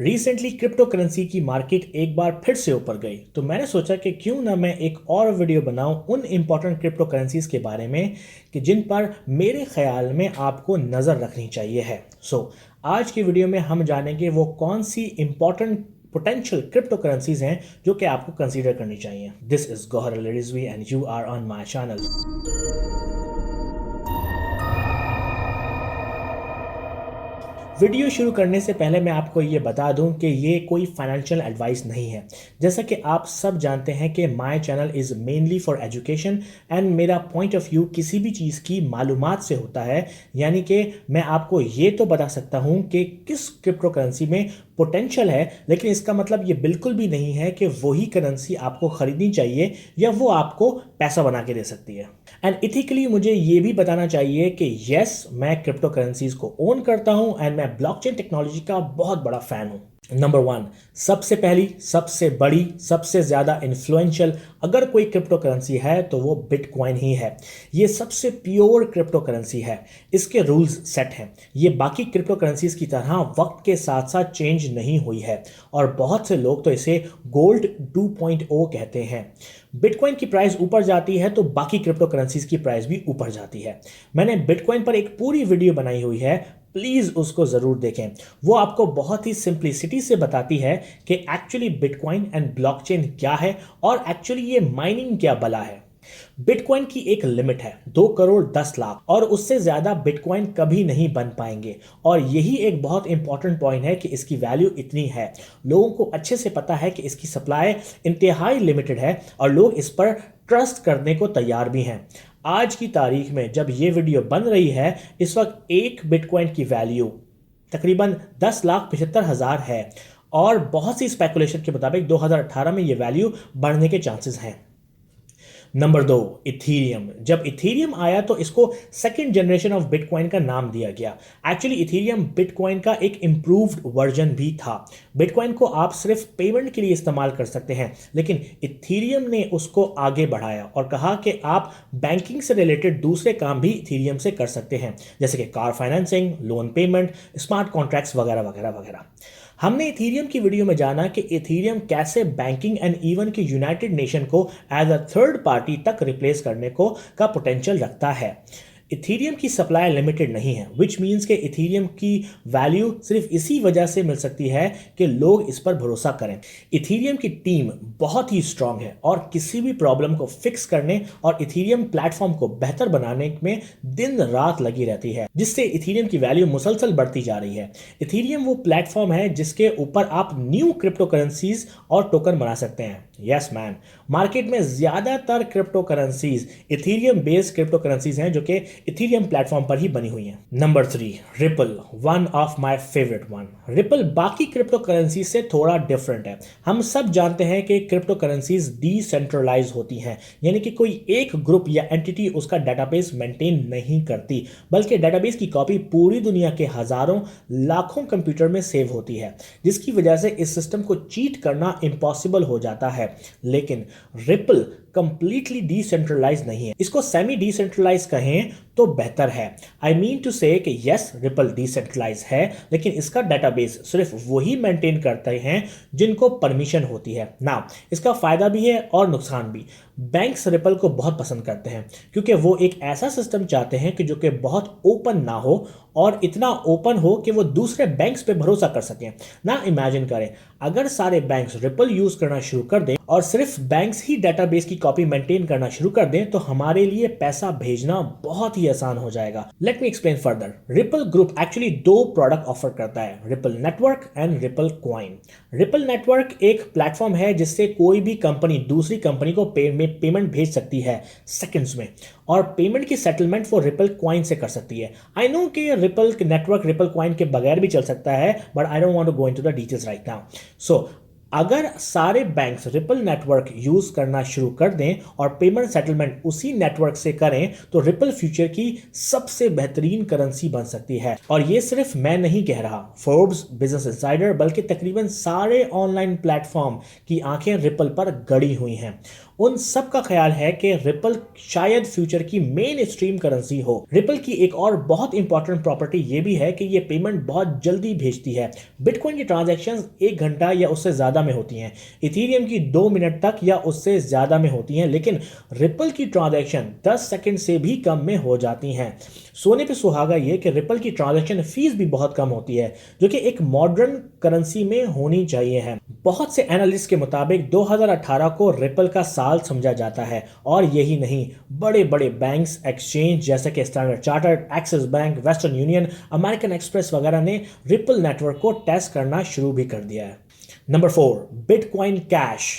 Recently crypto currency की market एक बार फिर से ऊपर गई, तो मैंने सोचा कि क्यों ना मैं एक और वीडियो बनाऊं उन इंपॉर्टेंट क्रिप्टो करेंसीज के बारे में कि जिन पर मेरे ख्याल में आपको नज़र रखनी चाहिए है। आज की वीडियो में हम जानेंगे वो कौन सी इंपॉर्टेंट पोटेंशियल क्रिप्टो करेंसीज हैं जो कि आपको कंसीडर करनी चाहिए। This is Gauhar Ali Rizvi and you are on my channel. Video शुरू करने से पहले मैं आपको ये बता दूं कि ये कोई फाइनेंशियल एडवाइस नहीं है। जैसा कि आप सब जानते हैं कि my channel is mainly for education and मेरा पॉइंट ऑफ व्यू किसी भी चीज़ की मालूमात से होता है। यानी कि मैं आपको ये तो बता सकता हूं कि किस क्रिप्टो करेंसी में पोटेंशियल है, लेकिन इसका मतलब ये बिल्कुल भी नहीं है कि वही करेंसी आपको खरीदनी चाहिए या वो आपको पैसा बना के दे सकती है। एंड इथिकली मुझे ये भी बताना चाहिए कि यस, मैं क्रिप्टो करेंसीज को ओन करता हूं एंड मैं ब्लॉकचेन टेक्नोलॉजी का बहुत बड़ा फैन हूं। नंबर 1, सबसे पहली, सबसे बड़ी, सबसे ज़्यादा इन्फ्लुएंशियल अगर कोई क्रिप्टो करेंसी है तो वो बिटकॉइन ही है। ये सबसे प्योर क्रिप्टो करेंसी है। इसके रूल्स सेट हैं। ये बाकी क्रिप्टो करेंसीज की तरह वक्त के साथ साथ चेंज नहीं हुई है और बहुत से लोग तो इसे गोल्ड 2.0 कहते हैं। बिटकॉइन की प्राइस ऊपर जाती है तो बाकी क्रिप्टो करेंसीज की प्राइस भी ऊपर जाती है। मैंने बिटकॉइन पर एक पूरी वीडियो बनाई हुई है, प्लीज़ उसको ज़रूर देखें। वो आपको बहुत ही सिंप्लिसिटी से बताती है कि एक्चुअली बिटकॉइन एंड ब्लॉकचेन क्या है और एक्चुअली ये माइनिंग क्या बला है। बिटकॉइन की एक लिमिट है 2 करोड़ 10 लाख और उससे ज़्यादा बिटकॉइन कभी नहीं बन पाएंगे। और यही एक बहुत इंपॉर्टेंट पॉइंट है कि इसकी वैल्यू इतनी है। लोगों को अच्छे से पता है कि इसकी सप्लाई इंतहाई लिमिटेड है और लोग इस पर ट्रस्ट करने को तैयार भी हैं। आज की तारीख में जब ये वीडियो बन रही है, इस वक्त एक बिटकॉइन की वैल्यू तकरीबन 10,75,000 है और बहुत सी स्पेकुलेशन के मुताबिक 2018 में ये वैल्यू बढ़ने के चांसेस हैं। Number 2, Ethereum. जब इथीरियम आया तो इसको सेकंड जनरेशन ऑफ बिटकॉइन का नाम दिया गया। एक्चुअली इथीरियम बिटकॉइन का एक इम्प्रूव्ड वर्जन भी था। बिटकॉइन को आप सिर्फ पेमेंट के लिए इस्तेमाल कर सकते हैं, लेकिन इथीरियम ने उसको आगे बढ़ाया और कहा कि आप बैंकिंग से रिलेटेड दूसरे काम भी इथीरियम से कर सकते हैं, जैसे कि car financing, loan payment, smart contracts वगैरह वगैरह वगैरह। हमने इथीरियम की वीडियो में जाना कि इथीरियम कैसे बैंकिंग एंड इवन कि यूनाइटेड नेशन को एज अ थर्ड पार्टी तक रिप्लेस करने को का पोटेंशियल रखता है। इथीरियम की सप्लाई लिमिटेड नहीं है, विच मीन्स के इथीरियम की वैल्यू सिर्फ इसी वजह से मिल सकती है कि लोग इस पर भरोसा करें। इथीरियम की टीम बहुत ही स्ट्रांग है और किसी भी प्रॉब्लम को फिक्स करने और इथीरियम प्लेटफॉर्म को बेहतर बनाने में दिन रात लगी रहती है, जिससे इथीरियम की वैल्यू मुसलसल बढ़ती जा रही है। इथीरियम वो प्लेटफॉर्म है जिसके ऊपर आप न्यू क्रिप्टो करेंसीज और टोकन बना सकते हैं। यस मैन, मार्केट में ज्यादातर crypto currencies Ethereum based crypto currencies हैं जो कि इथीरियम प्लेटफॉर्म पर ही बनी हुई हैं। Number 3, ripple, one of my favourite one. Ripple बाकी क्रिप्टो करेंसी से थोड़ा डिफरेंट है। हम सब जानते हैं कि क्रिप्टो करेंसीज डिसेंट्रलाइज होती हैं, यानी कि कोई एक ग्रुप या एंटिटी उसका डेटाबेस मेंटेन नहीं करती, बल्कि डेटाबेस की कॉपी पूरी दुनिया के हजारों लाखों कंप्यूटर में सेव होती है, जिसकी वजह से इस सिस्टम को चीट करना इम्पॉसिबल हो जाता है। लेकिन रिपल कंप्लीटली डिसेंट्रलाइज नहीं है। इसको सेमी डिसेंट्रलाइज कहें तो बेहतर है। आई मीन टू से कि यस, रिपल डिसेंट्रलाइज है, लेकिन इसका डेटाबेस सिर्फ वही मेंटेन करते हैं जिनको परमिशन होती है ना। इसका फायदा भी है और नुकसान भी। बैंक्स रिपल को बहुत पसंद करते हैं क्योंकि वो एक ऐसा सिस्टम चाहते हैं कि जो कि बहुत ओपन ना हो और इतना ओपन हो कि वो दूसरे बैंक्स पे भरोसा कर सकें ना। इमेजिन करें, अगर सारे बैंक्स रिपल यूज करना शुरू कर दें और सिर्फ बैंक्स ही डेटाबेस की कॉपी मेंटेन करना शुरू कर दें तो हमारे लिए पैसा भेजना बहुत ही आसान हो जाएगा। Let me explain further. Ripple group actually 2 product offer करता है, ripple network and ripple coin. Ripple network एक प्लेटफॉर्म है जिससे कोई भी कंपनी दूसरी कंपनी को पेमेंट भेज सकती है सेकंड्स में, और पेमेंट की सेटलमेंट वो रिपल कॉइन से कर सकती है। आई नो कि रिपल नेटवर्क रिपल कॉइन के बगैर भी चल सकता है, but I don't want to go into the details right now. So अगर सारे बैंक्स रिपल नेटवर्क यूज करना शुरू कर दें और पेमेंट सेटलमेंट उसी नेटवर्क से करें तो रिपल फ्यूचर की सबसे बेहतरीन करेंसी बन सकती है। और ये सिर्फ मैं नहीं कह रहा, फोर्ब्स, बिजनेस इंसाइडर, बल्कि तकरीबन सारे ऑनलाइन प्लेटफॉर्म की आंखें रिपल पर गड़ी हुई हैं। उन सब का ख्याल है कि रिपल शायद फ्यूचर की मेन स्ट्रीम करेंसी हो। रिपल की एक और बहुत इंपॉर्टेंट प्रॉपर्टी ये भी है कि ये पेमेंट बहुत जल्दी भेजती है। बिटकॉइन की ट्रांजैक्शंस 1 घंटा या उससे ज़्यादा में होती हैं, इथीरियम की 2 मिनट तक या उससे ज़्यादा में होती हैं, लेकिन रिपल की ट्रांजैक्शन 10 सेकंड से भी कम में हो जाती हैं। सोने पे सुहागा ये कि रिपल की ट्रांजैक्शन फीस भी बहुत कम होती है, जो कि एक मॉडर्न करेंसी में होनी चाहिए है। बहुत से एनालिस्ट के मुताबिक 2018 को रिपल का साल समझा जाता है। और यही नहीं, बड़े बड़े बैंक्स, एक्सचेंज जैसे कि standard chartered, axis bank, western union, American express वगैरह ने रिपल नेटवर्क को टेस्ट करना शुरू भी कर दिया है। Number 4, bitcoin cash.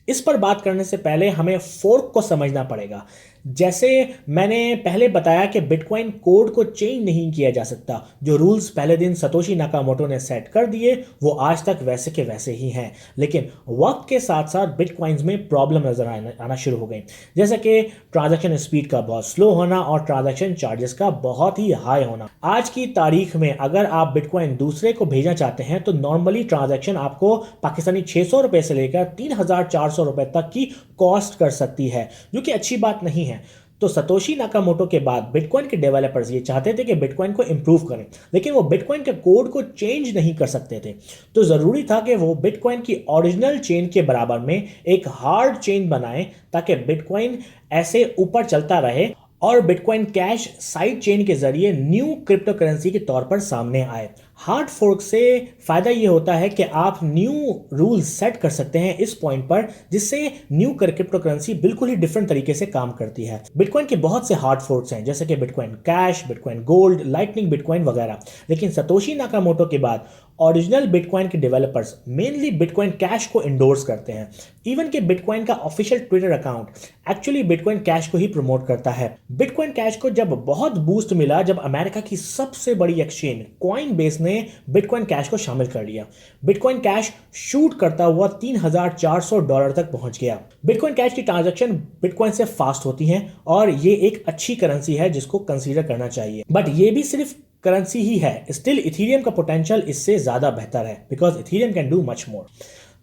इस पर बात करने से पहले हमें फोर्क को समझना पड़ेगा। जैसे मैंने पहले बताया कि बिटकॉइन कोड को चेंज नहीं किया जा सकता। जो रूल्स पहले दिन सतोशी नाकामोटो ने सेट कर दिए वो आज तक वैसे के वैसे ही हैं, लेकिन वक्त के साथ साथ बिटकॉइंस में प्रॉब्लम नजर आना शुरू हो गई, जैसे कि ट्रांजैक्शन स्पीड का बहुत स्लो होना और ट्रांजैक्शन चार्जेस का बहुत ही हाई होना। आज की तारीख में अगर आप बिटकॉइन दूसरे को भेजना चाहते हैं तो नॉर्मली ट्रांजैक्शन आपको पाकिस्तानी 600 रुपए से लेकर 3400 रुपए तक की कॉस्ट कर सकती है, जो कि अच्छी बात नहीं है। तो सतोशी नाकामोटो के बाद बिटकॉइन के डेवलपर्स ये चाहते थे कि बिटकॉइन को इंप्रूव करें, लेकिन वो बिटकॉइन के कोड को चेंज नहीं कर सकते थे। तो जरूरी था कि वो बिटकॉइन की ओरिजिनल चेन के बराबर में एक हार्ड चेन बनाएं ताकि बिटकॉइन ऐसे ऊपर चलता रहे और बिटकॉइन कैश साइड चेन के जरिए न्यू क्रिप्टो करेंसी के तौर पर सामने आए। हार्ड फोर्क से फायदा यह होता है कि आप न्यू रूल्स सेट कर सकते हैं इस पॉइंट पर, जिससे न्यू क्रिप्टो करेंसी बिल्कुल ही डिफरेंट तरीके से काम करती है। बिटकॉइन के बहुत से हार्ड फोर्क्स हैं, जैसे कि bitcoin cash, bitcoin gold, lightning bitcoin वगैरह, लेकिन सतोशी नाकामोटो के बाद ओरिजिनल बिटकॉइन के डेवलपर्स मेनली बिटकॉइन कैश को इंडोर्स करते हैं। इवन कि बिटकॉइन का official Twitter account actually bitcoin cash को ही प्रमोट करता है। बिटकॉइन कैश को जब बहुत बूस्ट मिला, जब अमेरिका की सबसे बड़ी एक्सचेंज कॉइनबेस ने बिटकॉइन कैश को शामिल कर लिया, बिटकॉइन कैश शूट करता हुआ $3400 तक पहुंच गया। बिटकॉइन कैश की ट्रांजैक्शन बिटकॉइन से फास्ट होती हैं और ये एक अच्छी करेंसी है जिसको कंसीडर करना चाहिए। बट ये भी सिर्फ करेंसी ही है, स्टिल इथीरियम का पोटेंशियल इससे ज्यादा बेहतर है, because Ethereum can do much more.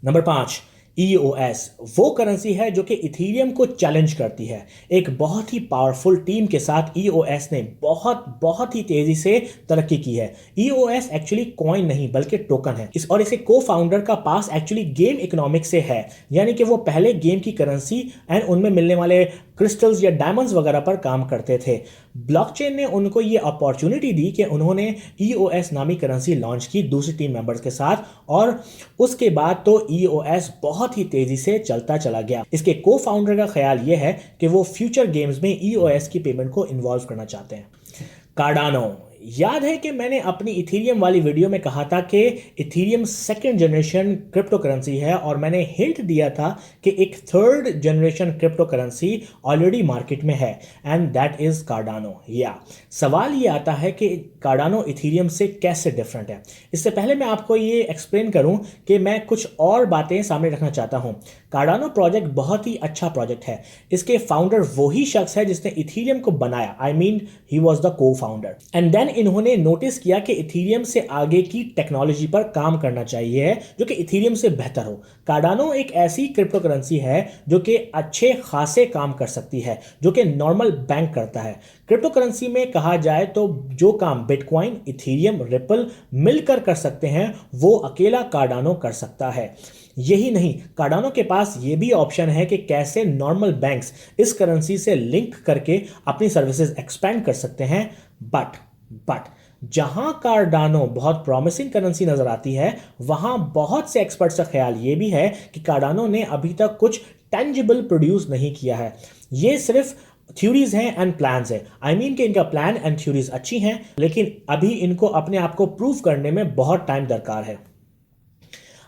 Number 5, EOS वो करेंसी है जो कि इथीरियम को चैलेंज करती है। एक बहुत ही पावरफुल टीम के साथ EOS ने बहुत ही तेजी से तरक्की की है। EOS एक्चुअली कॉइन नहीं बल्कि टोकन है और इसे को फाउंडर का पास एक्चुअली गेम इकोनॉमिक्स से है, यानी कि वो पहले गेम की करेंसी एंड उनमें मिलने वाले क्रिस्टल्स या डायमंड्स वगैरह पर काम करते थे। ब्लॉकचेन ने उनको ये अपॉर्चुनिटी दी कि उन्होंने EOS नामी करेंसी लॉन्च की दूसरी टीम मेंबर्स के साथ, और उसके बाद तो EOS बहुत ही तेजी से चलता चला गया। इसके को फाउंडर का ख्याल यह है कि वो फ्यूचर गेम्स में EOS की पेमेंट को इन्वॉल्व करना चाहते हैं। कार्डानो, याद है कि मैंने अपनी इथीरियम वाली वीडियो में कहा था कि Ethereum second generation crypto currency है और मैंने हिंट दिया था कि एक third generation crypto currency already market में है एंड दैट इज कार्डानो। या सवाल ये आता है कि कार्डानो इथीरियम से कैसे डिफरेंट है। इससे पहले मैं आपको ये एक्सप्लेन करूं कि मैं कुछ और बातें सामने रखना चाहता हूं। कार्डानो प्रोजेक्ट बहुत ही अच्छा प्रोजेक्ट है। इसके फाउंडर वही शख्स है जिसने इथीरियम को बनाया, I mean he was the को फाउंडर, एंड देन इन्होंने नोटिस किया कि इथीरियम से आगे की टेक्नोलॉजी पर काम करना चाहिए जो कि इथीरियम से बेहतर हो। कार्डानो एक ऐसी क्रिप्टो करेंसी है जो कि अच्छे खासे काम कर सकती है, जो कि नॉर्मल बैंक करता है। क्रिप्टो करेंसी में कहा जाए तो जो काम बिटकॉइन, इथीरियम, रिपल मिलकर कर सकते हैं वो अकेला कार्डानो कर सकता है। यही नहीं, कार्डानो के पास ये भी ऑप्शन है कि कैसे नॉर्मल बैंक्स इस करेंसी से लिंक करके अपनी सर्विसेज एक्सपेंड कर सकते हैं। बट जहां कार्डानो बहुत प्रॉमिसिंग करेंसी नजर आती है, वहां बहुत से एक्सपर्ट्स का ख्याल यह भी है कि कार्डानो ने अभी तक कुछ टेंजिबल प्रोड्यूस नहीं किया है। ये सिर्फ थ्योरीज हैं एंड प्लान्स हैं। आई मीन कि इनका प्लान एंड थ्योरीज अच्छी हैं, लेकिन अभी इनको अपने आप को प्रूव करने में बहुत टाइम दरकार है।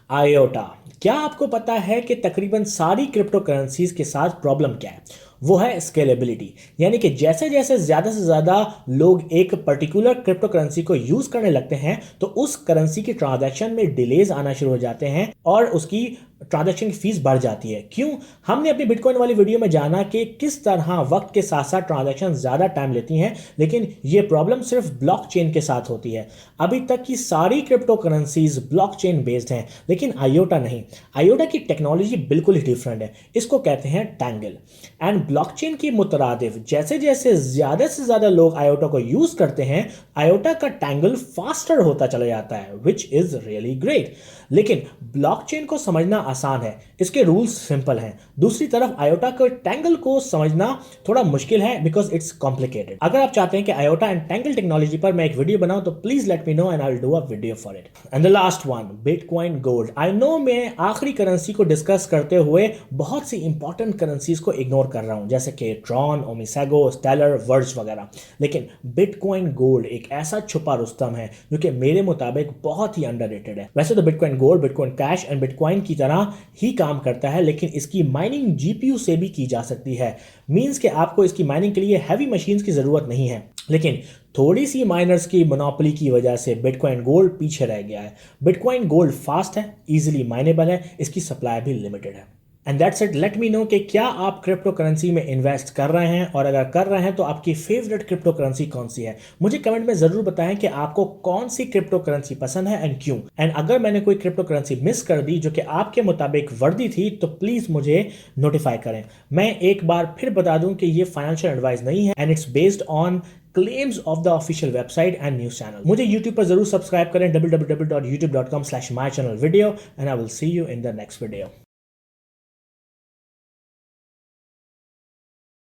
आयोटा, क्या आपको पता है कि तकरीबन सारी क्रिप्टो करेंसीज के साथ प्रॉब्लम क्या है? वो है स्केलेबिलिटी। यानी कि जैसे जैसे ज़्यादा से ज़्यादा लोग एक पर्टिकुलर क्रिप्टो करेंसी को यूज़ करने लगते हैं तो उस करेंसी के ट्रांजैक्शन में डिलेज आना शुरू हो जाते हैं और उसकी ट्रांजैक्शन की फीस बढ़ जाती है। क्यों? हमने अपनी बिटकॉइन वाली वीडियो में जाना कि किस तरह वक्त के साथ साथ ट्रांजैक्शन ज़्यादा टाइम लेती हैं, लेकिन ये प्रॉब्लम सिर्फ ब्लॉकचेन के साथ होती है। अभी तक की सारी क्रिप्टो करेंसीज ब्लॉकचेन बेस्ड हैं, लेकिन आयोटा नहीं। आयोटा की टेक्नोलॉजी बिल्कुल ही डिफरेंट है। इसको कहते हैं टैंगल। एंड ब्लॉकचेन की मुतरादिफ जैसे जैसे ज़्यादा से ज़्यादा लोग आयोटा को यूज़ करते हैं, आयोटा का टैंगल फास्टर होता चला जाता है, विच इज़ रियली ग्रेट। लेकिन ब्लॉकचेन को समझना आसान है, इसके रूल्स सिंपल हैं। दूसरी तरफ आयोटा के टैंगल को समझना थोड़ा मुश्किल है बिकॉज इट्स कॉम्प्लिकेटेड। अगर आप चाहते हैं कि आयोटा एंड टैंगल टेक्नोलॉजी पर मैं एक वीडियो बनाऊं तो please let me know and I will do a video for it. And the last one, bitcoin gold. I know मैं आखिरी करेंसी को डिस्कस करते हुए बहुत सी इंपॉर्टेंट करेंसीज को इग्नोर कर रहा हूं, जैसे कि ट्रॉन, ओमिसेगो, स्टेलर, वर्ज वगैरह। लेकिन बिटकॉइन गोल्ड एक ऐसा छुपा रुस्तम है जो कि मेरे मुताबिक बहुत ही अंडररेटेड है। वैसे तो bitcoin gold, bitcoin cash and bitcoin की तरह ही काम करता है, लेकिन इसकी माइनिंग जीपीयू से भी की जा सकती है। मींस कि आपको इसकी माइनिंग के लिए हैवी मशीन्स की जरूरत नहीं है। लेकिन थोड़ी सी माइनर्स की मोनोपोली की वजह से बिटकॉइन गोल्ड पीछे रह गया है। बिटकॉइन गोल्ड फास्ट है, इजीली माइनेबल है, इसकी सप्लाई भी लिमिटेड है। And that's it. Let me know कि क्या आप क्रिप्टो करेंसी में इन्वेस्ट कर रहे हैं, और अगर कर रहे हैं तो आपकी फेवरेट क्रिप्टो करेंसी कौन सी है। मुझे कमेंट में जरूर बताएं कि आपको कौन सी क्रिप्टो करेंसी पसंद है एंड क्यों। एंड अगर मैंने कोई क्रिप्टो करेंसी मिस कर दी जो कि आपके मुताबिक वर्दी थी तो प्लीज मुझे नोटिफाई करें। मैं एक बार फिर बता दूं कि ये फाइनेंशियल एडवाइस नहीं है and it's based on claims of the official website and news channel. मुझे YouTube पर जरूर सब्सक्राइब करें www.youtube.com/mychannelvideo and I will see you in the next video.